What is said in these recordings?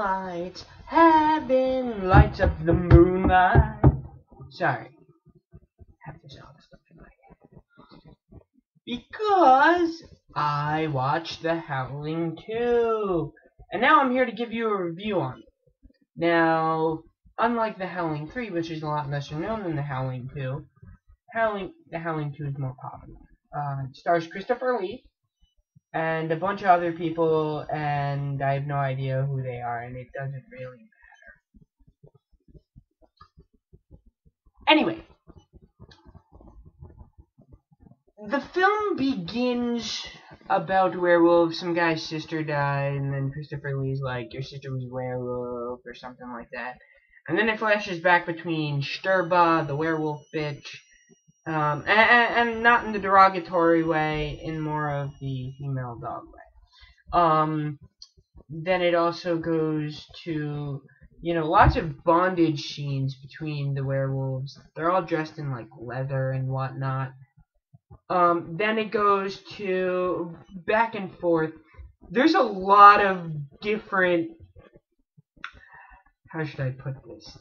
lights, heaven lights up the moonlight. Sorry, I have the song stuck in my head. Because I watched The Howling 2. And now I'm here to give you a review on it. Now, unlike The Howling 3, which is a lot lesser known than The Howling 2, The Howling 2 is more popular. It stars Christopher Lee and a bunch of other people, and I have no idea who they are, and it doesn't really matter. Anyway, the film begins about werewolves. Some guy's sister died, and then Christopher Lee's like, your sister was a werewolf, or something like that. And then it flashes back between Sturba, the werewolf bitch, and not in the derogatory way, in more of the female dog way. Then it also goes to, lots of bondage scenes between the werewolves. They're all dressed in, like, leather and whatnot. Then it goes to back and forth. There's a lot of different... How should I put this?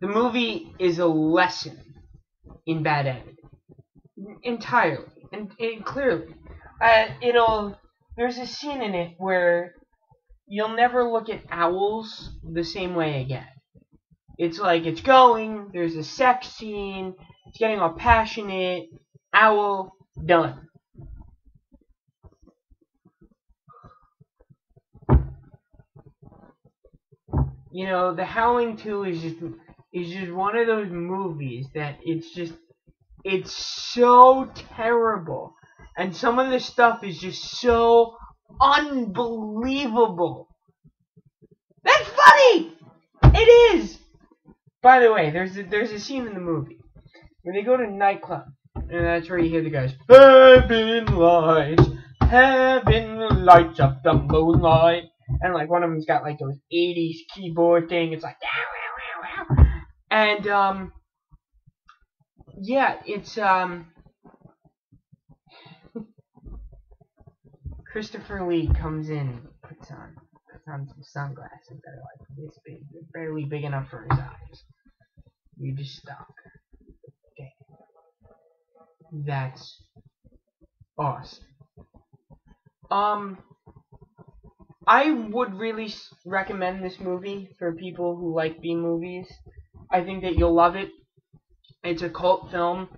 The movie is a lesson in bad editing. Entirely. And clearly. There's a scene in it where you'll never look at owls the same way again. It's like, it's going, there's a sex scene, it's getting all passionate, owl, done. The Howling 2 is just one of those movies that it's so terrible. And some of the stuff is just so unbelievable. That's funny! It is! By the way, there's a scene in the movie where they go to a nightclub. And that's where you hear the guys, heaven lights up the moonlight. And like one of them's got like those 80s keyboard thing. It's like, ow, ow, ow, ow. And yeah, it's Christopher Lee comes in, puts on some sunglasses that are like this big, barely big enough for his eyes. You just stop. Okay. That's awesome. I would really recommend this movie for people who like B movies. I think that you'll love it. It's a cult film.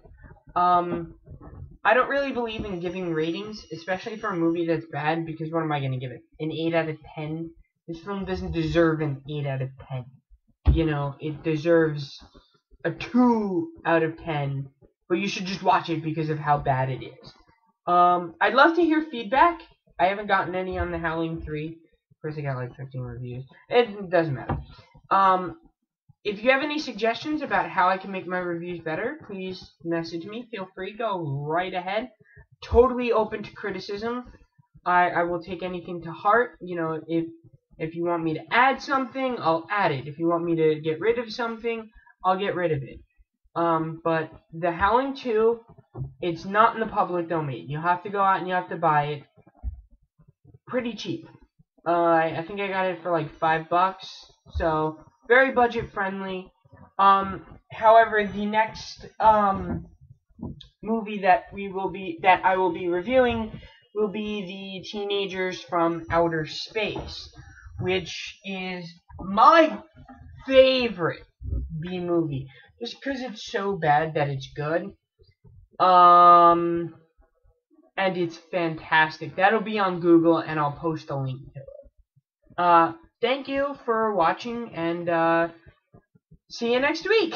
I don't really believe in giving ratings, especially for a movie that's bad, because what am I going to give it? An 8 out of 10? This film doesn't deserve an 8 out of 10. It deserves a 2 out of 10. But you should just watch it because of how bad it is. I'd love to hear feedback. I haven't gotten any on The Howling 3. Of course, I got like 15 reviews. It doesn't matter. If you have any suggestions about how I can make my reviews better, please message me. Feel free. Go right ahead. Totally open to criticism. I will take anything to heart. If you want me to add something, I'll add it. If you want me to get rid of something, I'll get rid of it. But The Howling 2, it's not in the public domain. You have to go out and you have to buy it. Pretty cheap. I think I got it for like $5, so very budget friendly. However, the next movie that I will be reviewing will be The Teenagers from Outer Space, which is my favorite B movie, just because it's so bad that it's good. And it's fantastic. That'll be on Google, and I'll post a link to it. Thank you for watching, and see you next week.